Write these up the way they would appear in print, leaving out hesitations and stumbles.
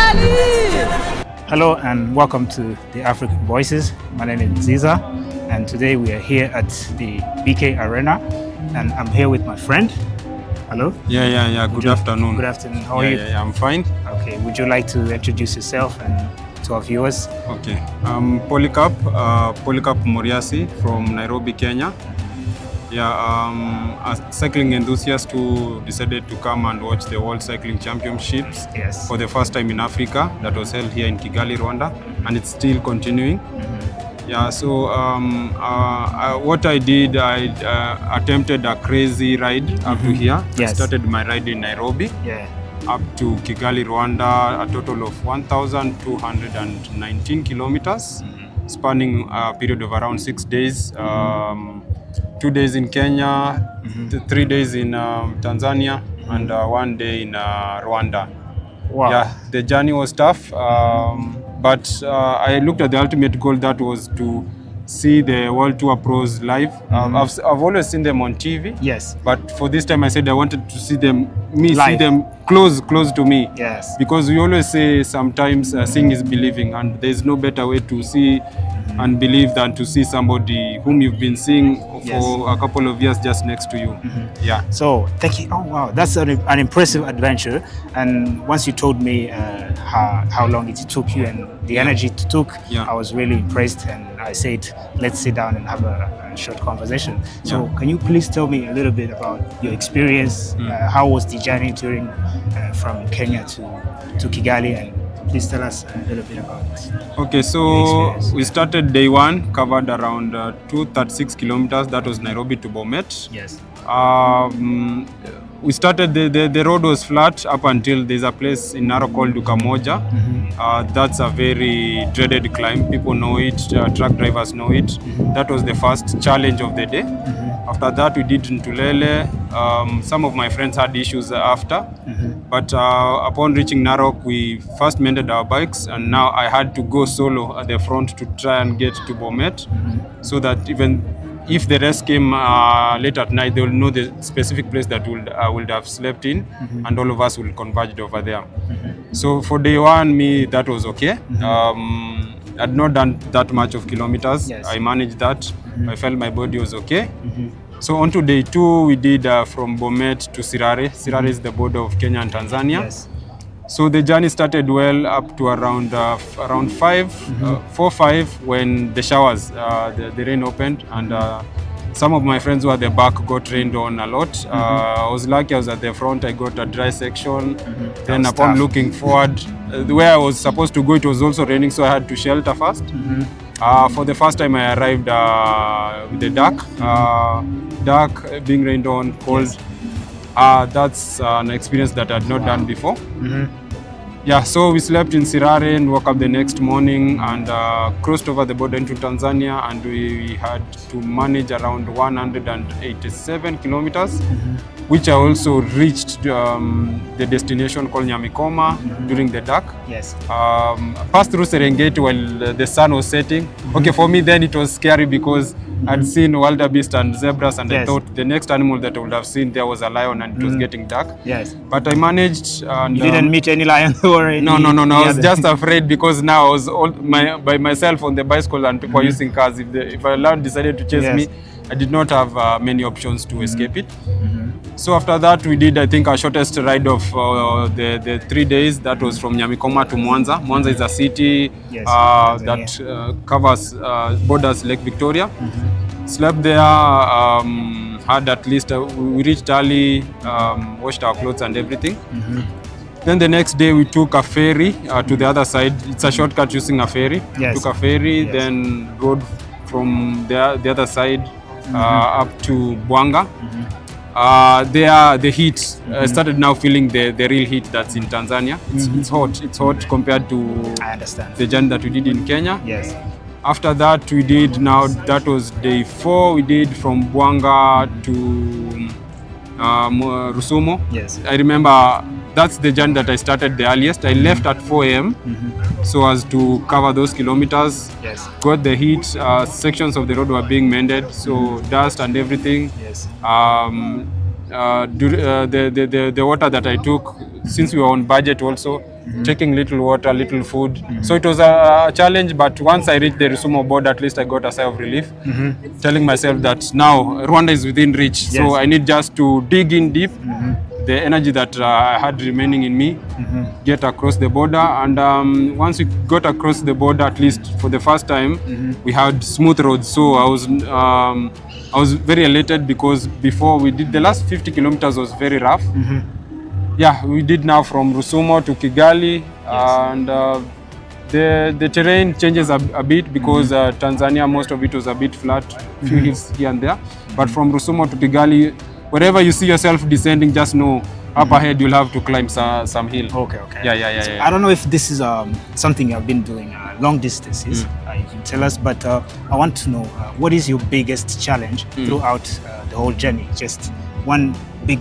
Kigali! Hello and welcome to the African Voices. My name is Ziza and today we are here at the BK Arena and I'm here with my friend. Hello? Yeah. Good afternoon. Good afternoon. How are you? Yeah, I'm fine. Okay, would you like to introduce yourself and to our viewers? Okay, I'm Polycarp Muryasi from Nairobi, Kenya. Yeah, a cycling enthusiast who decided to come and watch the World Cycling Championships for the first time in Africa that was held here in Kigali, Rwanda, and it's still continuing. Yeah, so what I did, I attempted a crazy ride up to here. I started my ride in Nairobi up to Kigali, Rwanda, a total of 1,219 kilometers, spanning a period of around 6 days. 2 days in Kenya, 3 days in Tanzania, and 1 day in Rwanda. Wow. Yeah, the journey was tough, but I looked at the ultimate goal, that was to see the World Tour pros live. I've always seen them on TV. Yes. But for this time I said I wanted to see them, see live. them close to me. Yes. Because we always say sometimes seeing is believing, and there's no better way to see and believe than to see somebody whom you've been seeing for a couple of years just next to you. Yeah. So thank you. Oh wow, that's an impressive adventure. And once you told me how long it took you and the energy it took, I was really impressed. And I said, let's sit down and have a short conversation. So can you please tell me a little bit about your experience? How was the journey during from Kenya to Kigali, and please tell us a little bit about this. Okay, so we started day one, covered around 236 kilometers. That was Nairobi to Bomet. Yes. We started, the road was flat up until there's a place in Narok called Dukamoja. That's a very dreaded climb. People know it, truck drivers know it. That was the first challenge of the day. After that, we did Ntulele. Some of my friends had issues after. But upon reaching Narok, we first mended our bikes, and now I had to go solo at the front to try and get to Bomet, so that even if the rest came late at night, they will know the specific place that I would have slept in, and all of us will converge over there. So for day one, that was okay. I'd not done that much of kilometers. I managed that. I felt my body was okay. So on to day two, we did from Bomet to Sirare. Sirare is the border of Kenya and Tanzania. So the journey started well up to around 4-5 when the showers, the rain opened, and some of my friends who were at the back got rained on a lot. I was lucky, I was at the front, I got a dry section. Then upon looking forward, where I was supposed to go, it was also raining, so I had to shelter first. For the first time I arrived with the dark, being rained on, cold. That's an experience that I had not done before. Yeah, so we slept in Sirare and woke up the next morning and crossed over the border into Tanzania, and we had to manage around 187 kilometers, which I also reached the destination called Nyamikoma during the dark. Passed through Serengeti while the sun was setting. Okay, for me then it was scary because I'd seen wildebeest and zebras, and I thought the next animal that I would have seen there was a lion, and it was getting dark. But I managed. And, you didn't meet any lion or any? No. I was just afraid because now I was by myself on the bicycle, and people were using cars. If a lion decided to chase me, I did not have many options to escape it. So after that, we did, I think, our shortest ride of the 3 days. That was from Nyamikoma to Mwanza. Mwanza is a city that covers, borders Lake Victoria. Slept there, had at least, we reached early, washed our clothes and everything. Then the next day we took a ferry to the other side. It's a shortcut using a ferry. Took a ferry, then rode from the other side up to Bwanga. There, the heat, I started now feeling the real heat that's in Tanzania. It's hot compared to the journey that we did in Kenya. After that, we did, that was day 4, we did from Bwanga to Rusumo. I remember that's the journey that I started the earliest. I left at 4 a.m. so as to cover those kilometers. Got the heat, sections of the road were being mended, so dust and everything. The water that I took, since we were on budget also, taking little water, little food. So it was a challenge, but once I reached the Rusumo border, at least I got a sigh of relief, telling myself that now Rwanda is within reach. Yes. So I need just to dig in deep, the energy that I had remaining in me, get across the border. And once we got across the border, at least for the first time, we had smooth roads. So I was very elated because before we did the last 50 kilometers was very rough. Yeah, we did now from Rusumo to Kigali, and the terrain changes a bit because Tanzania, most of it was a bit flat, few hills here and there. But from Rusumo to Kigali, wherever you see yourself descending, just know up ahead you'll have to climb some hill. Okay. Yeah. I don't know if this is something you've been doing, long distances, you can tell us, but I want to know what is your biggest challenge throughout the whole journey? Just one big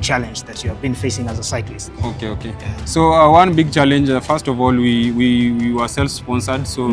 challenge that you have been facing as a cyclist. Okay. So one big challenge, first of all, we were self-sponsored, so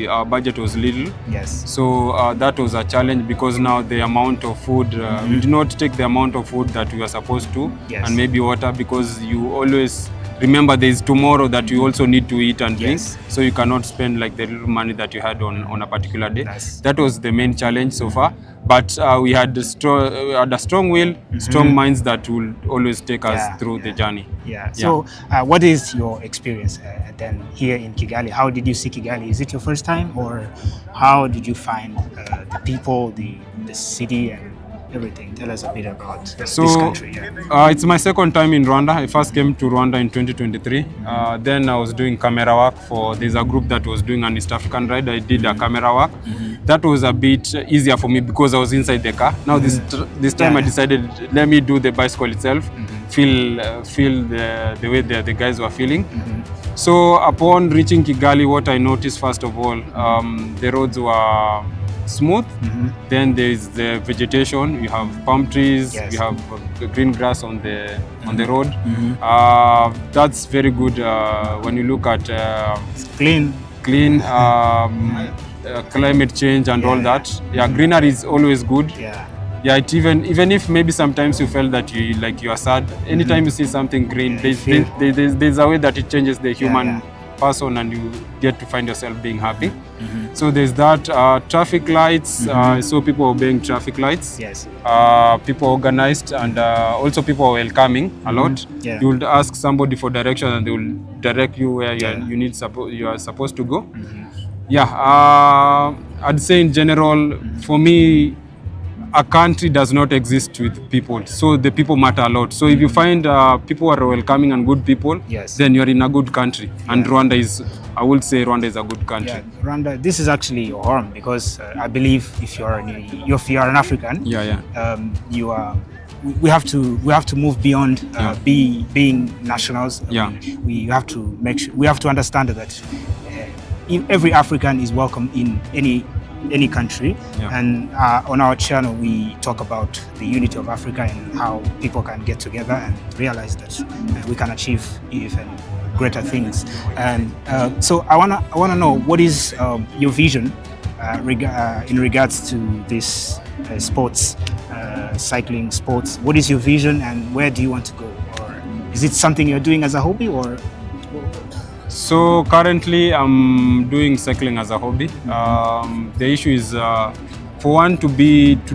our budget was little. Yes. So that was a challenge because now the amount of food, we did not take the amount of food that we were supposed to, and maybe water, because you always remember there is tomorrow that you also need to eat and drink. So you cannot spend like the little money that you had on a particular day. That was the main challenge so far. But we had a strong will, strong minds that will always take us through the journey. So what is your experience then here in Kigali? How did you see Kigali? Is it your first time, or how did you find the people, the city, and everything? Tell us a bit about this country. It's my second time in Rwanda. I first came to Rwanda in 2023. Then I was doing camera work there's a group that was doing an East African ride. I did a camera work. That was a bit easier for me because I was inside the car. Now this time I decided, let me do the bicycle itself, feel the way the guys were feeling. So upon reaching Kigali, what I noticed first of all, the roads were smooth. Then there is the vegetation. You have palm trees. You have green grass on the road. That's very good when you look at clean climate change and all that. Greenery is always good. Even if maybe sometimes you felt that you are sad, anytime you see something green, there's a way that it changes the human person, and you get to find yourself being happy. So there's that. Traffic lights, so people obeying traffic lights. People organized, and also people are welcoming a lot. You will ask somebody for direction and they will direct you where you are supposed to go. I'd say in general, for me, a country does not exist with people, so the people matter a lot. So if you find people are welcoming and good people, then you're in a good country. And I would say Rwanda is a good country. Rwanda, this is actually your home, because I believe if you are an African, we have to move beyond being nationals. We have to we have to understand that every African is welcome in any country. And on our channel we talk about the unity of Africa and how people can get together and realize that we can achieve even greater things. And so I wanna know, what is your vision in regards to this sports, cycling sports? What is your vision, and where do you want to go? Or is it something you're doing as a hobby, or? So currently I'm doing cycling as a hobby. The issue is for one to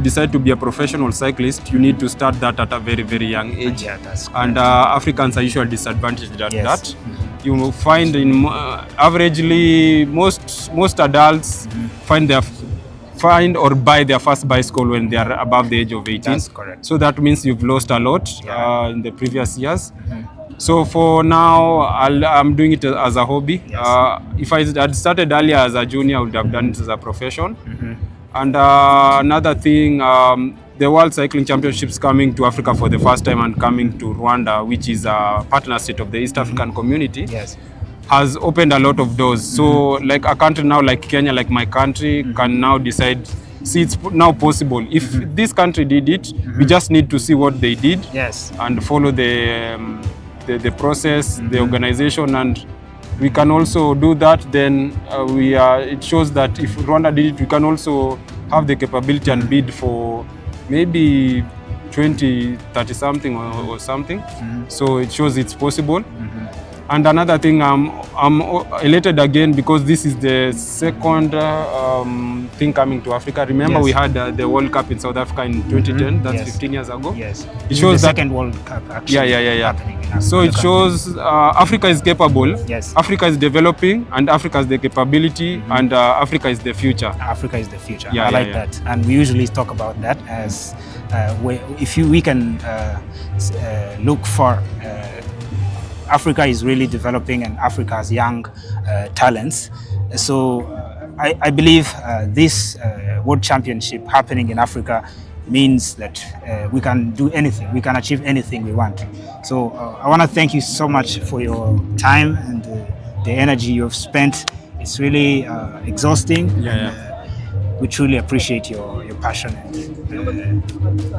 decide to be a professional cyclist, you need to start that at a very, very young age. And Africans are usually disadvantaged at that. You will find averagely most adults find or buy their first bicycle when they are above the age of 18. That's correct. So that means you've lost a lot in the previous years. So for now, I'm doing it as a hobby. If I had started earlier as a junior, I would have done it as a profession. And another thing, the World Cycling Championships coming to Africa for the first time and coming to Rwanda, which is a partner state of the East African community, has opened a lot of doors. So like a country now like Kenya, like my country, can now decide, see, it's now possible. If this country did it, we just need to see what they did and follow the process, the organization, and we can also do that. Then it shows that if Rwanda did it, we can also have the capability and bid for maybe 20, 30 something or something. So it shows it's possible. And another thing, I'm elated again because this is the second thing coming to Africa. Remember, we had the World Cup in South Africa in 2010. That's 15 years ago. Yes, it shows the second World Cup actually. Happening in Africa. So it shows Africa is capable. Yes, Africa is developing, and Africa has the capability, and Africa is the future. Africa is the future. I like that, and we usually talk about that as if we can look for. Africa is really developing, and Africa has young talents. So I believe this World Championship happening in Africa means that we can do anything, we can achieve anything we want. So I want to thank you so much for your time and the energy you've spent. It's really exhausting. We truly appreciate your passion and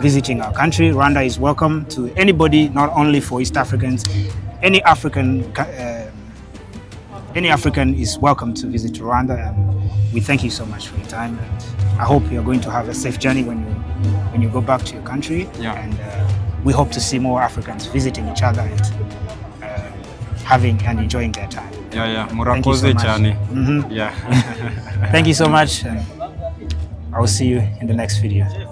visiting our country. Rwanda is welcome to anybody, not only for East Africans. Any African is welcome to visit Rwanda, and we thank you so much for your time. And I hope you're going to have a safe journey when you go back to your country. And we hope to see more Africans visiting each other and having and enjoying their time. Thank you so much. Thank you so much, and I will see you in the next video.